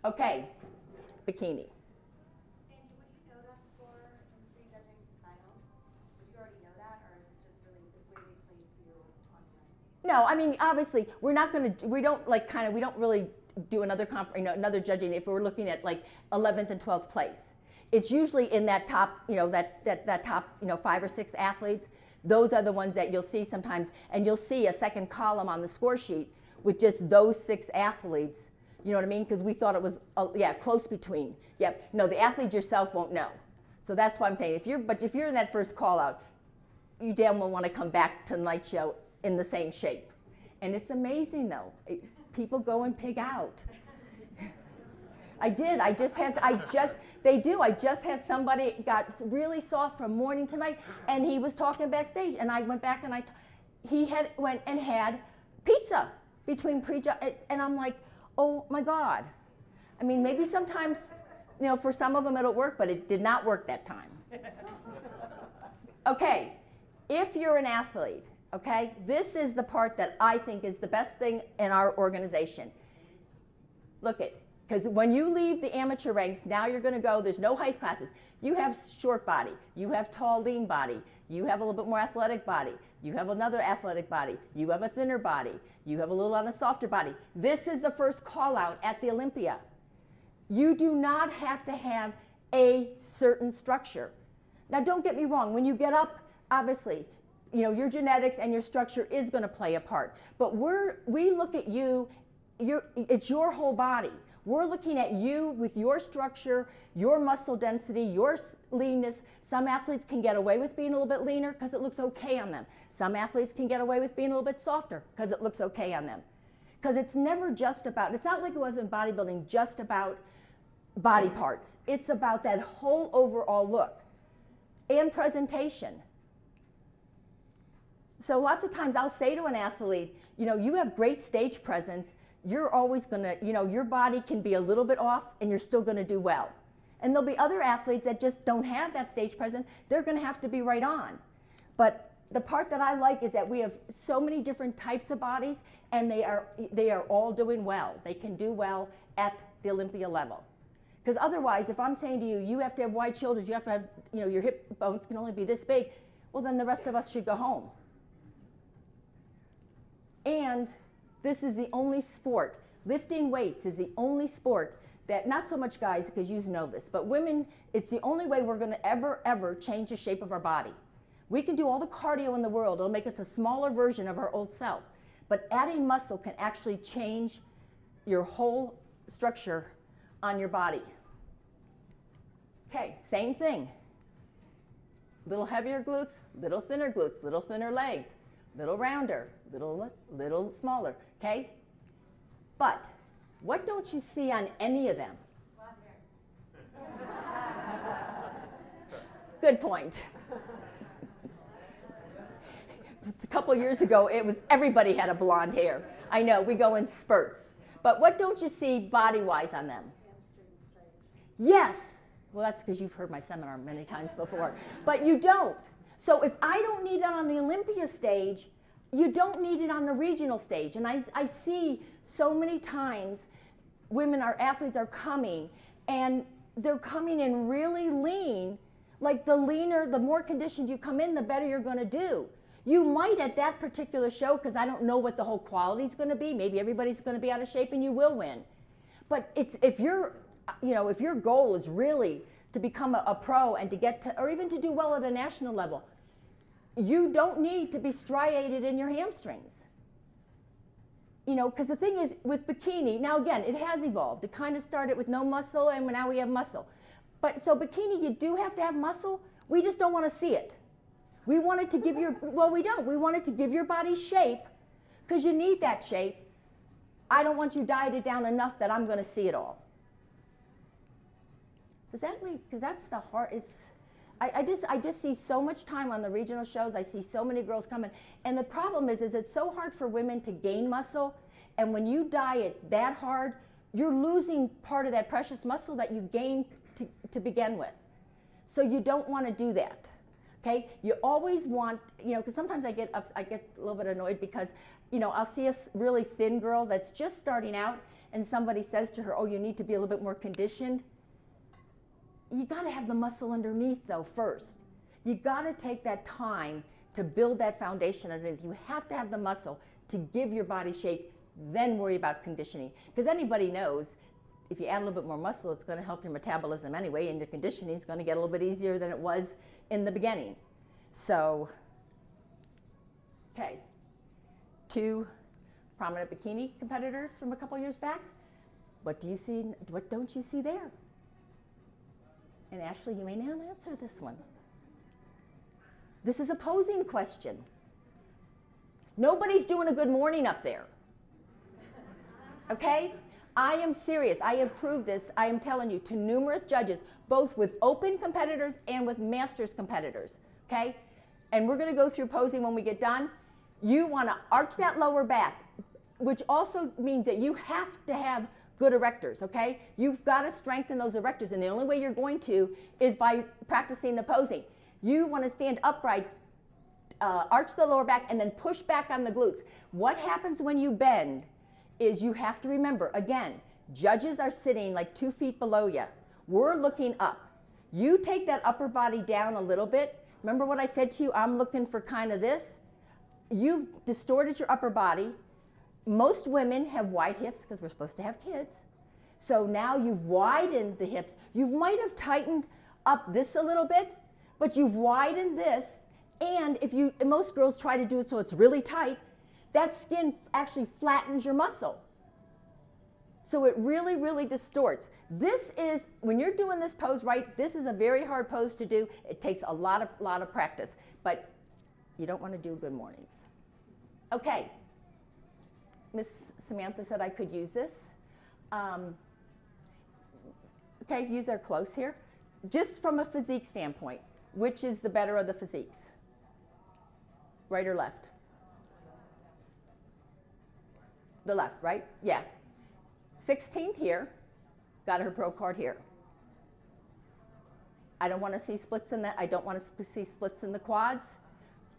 Okay, bikini. Sandy, would you know that score in prejudging finals? Would you already know that, or is it just really the way they place you on the No, I mean, obviously, we're not going to, we don't like kind of, we don't really do another, another judging if we're looking at like 11th and 12th place. It's usually in that top, that top, 5 or 6 athletes. Those are the ones that you'll see sometimes, and you'll see a second column on the score sheet with just those 6 athletes. You know what I mean? Because we thought it was, close between. Yep. No, the athlete yourself won't know. So that's why I'm saying, if you're in that first call out, you damn well want to come back to the night show in the same shape. And it's amazing though. People go and pig out. I did. I just had somebody got really soft from morning to night, and he was talking backstage, and I went back and he went and had pizza between and I'm like, oh my God. I mean, maybe sometimes, for some of them it'll work, but it did not work that time. Okay, if you're an athlete, okay, this is the part that I think is the best thing in our organization. Look it. Because when you leave the amateur ranks, now you're going to go, there's no height classes. You have short body, you have tall, lean body, you have a little bit more athletic body, you have another athletic body, you have a thinner body, you have a little on a softer body. This is the first call out at the Olympia. You do not have to have a certain structure. Now don't get me wrong, when you get up, obviously, your genetics and your structure is going to play a part. But we look at you, it's your whole body. We're looking at you with your structure, your muscle density, your leanness. Some athletes can get away with being a little bit leaner because it looks okay on them. Some athletes can get away with being a little bit softer because it looks okay on them. Because it's never just about, it's not like it was in bodybuilding, just about body parts. It's about that whole overall look and presentation. So lots of times I'll say to an athlete, you have great stage presence. You're always going to, your body can be a little bit off and you're still going to do well. And there'll be other athletes that just don't have that stage presence. They're going to have to be right on. But the part that I like is that we have so many different types of bodies, and they are all doing well. They can do well at the Olympia level. Because otherwise, if I'm saying to you, you have to have wide shoulders, you have to have, your hip bones can only be this big, well then the rest of us should go home. And this is the only sport, lifting weights is the only sport that, not so much guys, because you know this, but women, it's the only way we're going to ever change the shape of our body. We can do all the cardio in the world, it'll make us a smaller version of our old self, but adding muscle can actually change your whole structure on your body. Okay, same thing. Little heavier glutes, little thinner legs, little rounder, little smaller, okay? But what don't you see on any of them? Good point. A couple years ago, it was everybody had a blonde hair. I know, we go in spurts. But what don't you see body-wise on them? Yes. Well, that's because you've heard my seminar many times before. But you don't. So if I don't need it on the Olympia stage, you don't need it on the regional stage. And I see so many times our athletes are coming, and they're coming in really lean. Like the leaner, the more conditioned you come in, the better you're going to do. You might at that particular show, because I don't know what the whole quality is going to be. Maybe everybody's going to be out of shape and you will win. But if your goal is really to become a pro and to get to, or even to do well at a national level, you don't need to be striated in your hamstrings. Because the thing is, with bikini, now again, it has evolved. It kind of started with no muscle, and now we have muscle. But so bikini, you do have to have muscle. We just don't want to see it. We want it to give your, well, we don't. We want it to give your body shape, because you need that shape. I don't want you dieted down enough that I'm going to see it all. Does that make, because that's the hard, I just see so much time on the regional shows. I see so many girls coming. And the problem is it's so hard for women to gain muscle. And when you diet that hard, you're losing part of that precious muscle that you gained to begin with. So you don't want to do that. Okay? You always want, because sometimes I get a little bit annoyed because, I'll see a really thin girl that's just starting out, and somebody says to her, oh, you need to be a little bit more conditioned, you got to have the muscle underneath though first. You got to take that time to build that foundation underneath. You have to have the muscle to give your body shape, then worry about conditioning. Because anybody knows if you add a little bit more muscle, it's going to help your metabolism anyway, and your conditioning is going to get a little bit easier than it was in the beginning. So, okay, 2 prominent bikini competitors from a couple years back. What do you see? What don't you see there? And Ashley, you may now answer this one. This is a posing question. Nobody's doing a good morning up there. Okay? I am serious. I have proved this, I am telling you, to numerous judges, both with open competitors and with masters competitors. Okay? And we're going to go through posing when we get done. You want to arch that lower back, which also means that you have to have good erectors, okay? You've got to strengthen those erectors, and the only way you're going to is by practicing the posing. You want to stand upright, arch the lower back, and then push back on the glutes. What happens when you bend is you have to remember, again, judges are sitting like 2 feet below you. We're looking up. You take that upper body down a little bit. Remember what I said to you? I'm looking for kind of this. You've distorted your upper body. Most women have wide hips because we're supposed to have kids. So now you've widened the hips. You might have tightened up this a little bit, but you've widened this. And most girls try to do it so it's really tight, that skin actually flattens your muscle. So it really, really distorts. This is, when you're doing this pose right, this is a very hard pose to do. It takes a lot of practice, but you don't want to do good mornings. Okay. Miss Samantha said I could use this. Okay, use our close here. Just from a physique standpoint, which is the better of the physiques? Right or left? The left, right? Yeah. 16th here, got her pro card here. I don't want to see splits in that. I don't want to see splits in the quads.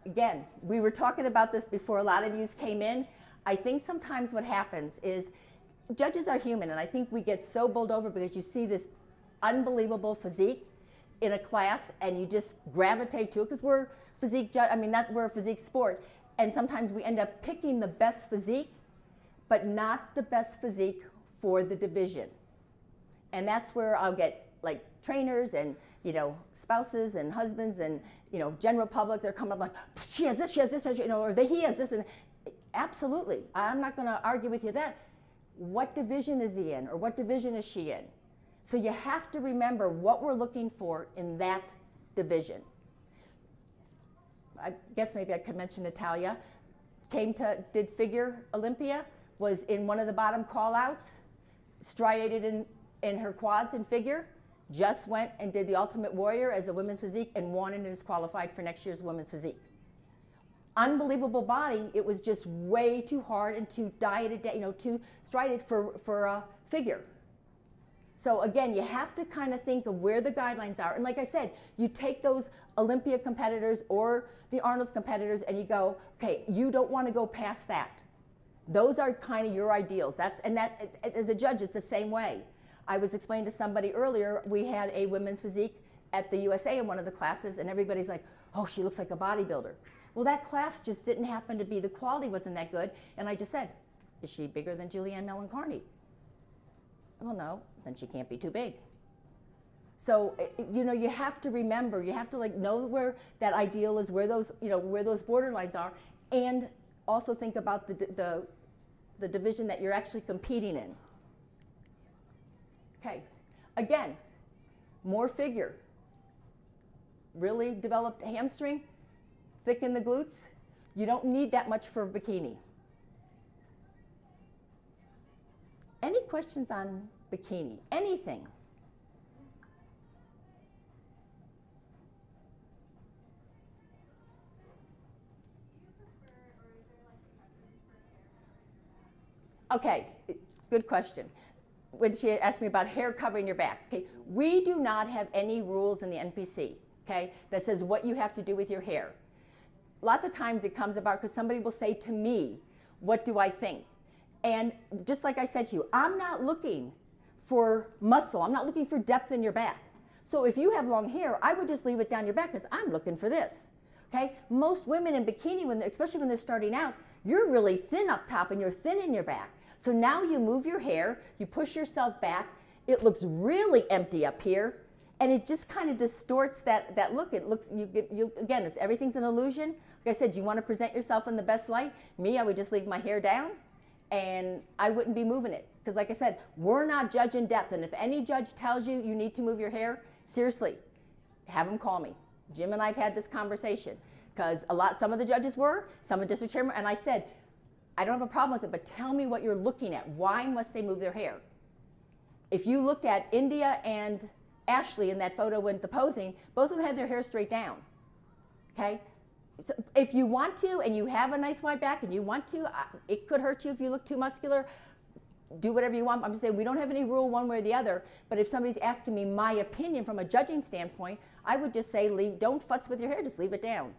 Again, we were talking about this before a lot of you came in. I think sometimes what happens is judges are human, and I think we get so bowled over because you see this unbelievable physique in a class and you just gravitate to it because we're we're a physique sport, and sometimes we end up picking the best physique, but not the best physique for the division. And that's where I'll get like trainers and spouses and husbands and general public. They're coming up like, she has this, or he has this, and absolutely, I'm not going to argue with you that. What division is he in, or what division is she in? So you have to remember what we're looking for in that division. I guess maybe I could mention Natalia. Did figure Olympia, was in one of the bottom call-outs, striated in her quads in figure, just went and did the Ultimate Warrior as a women's physique and won and is qualified for next year's women's physique. Unbelievable body. It was just way too hard and too dieted, too striated for a figure. So again, you have to kind of think of where the guidelines are. And like I said, you take those Olympia competitors or the Arnold's competitors and you go, okay, you don't want to go past that. Those are kind of your ideals. As a judge, it's the same way. I was explaining to somebody earlier, we had a women's physique at the USA in one of the classes, and everybody's like, oh, she looks like a bodybuilder. Well, that class just didn't happen to be, the quality wasn't that good, and I just said, is she bigger than Julianne Mellon-Carney? Well, no, then she can't be too big. So, you have to remember, you have to know where that ideal is, where those borderlines are, and also think about the division that you're actually competing in. Okay, again, more figure. Really developed hamstring, thicken the glutes. You don't need that much for a bikini. Any questions on bikini? Anything? Okay, good question. When she asked me about hair covering your back, okay, we do not have any rules in the NPC, okay, that says what you have to do with your hair. Lots of times it comes about because somebody will say to me, what do I think? And just like I said to you, I'm not looking for muscle. I'm not looking for depth in your back. So if you have long hair, I would just leave it down your back because I'm looking for this. Okay? Most women in bikini, especially when they're starting out, you're really thin up top and you're thin in your back. So now you move your hair, you push yourself back, it looks really empty up here, and it just kind of distorts that look. It looks, again, everything's an illusion. Like I said, you want to present yourself in the best light. Me, I would just leave my hair down, and I wouldn't be moving it. Because like I said, we're not judging depth, and if any judge tells you you need to move your hair, seriously, have them call me. Jim and I have had this conversation, because some of the judges were, some of the district chairman, and I said, I don't have a problem with it, but tell me what you're looking at. Why must they move their hair? If you looked at India and Ashley in that photo when the posing, both of them had their hair straight down, okay? So if you want to, and you have a nice wide back, and you want to, it could hurt you if you look too muscular, do whatever you want. I'm just saying we don't have any rule one way or the other, but if somebody's asking me my opinion from a judging standpoint, I would just say don't futz with your hair, just leave it down.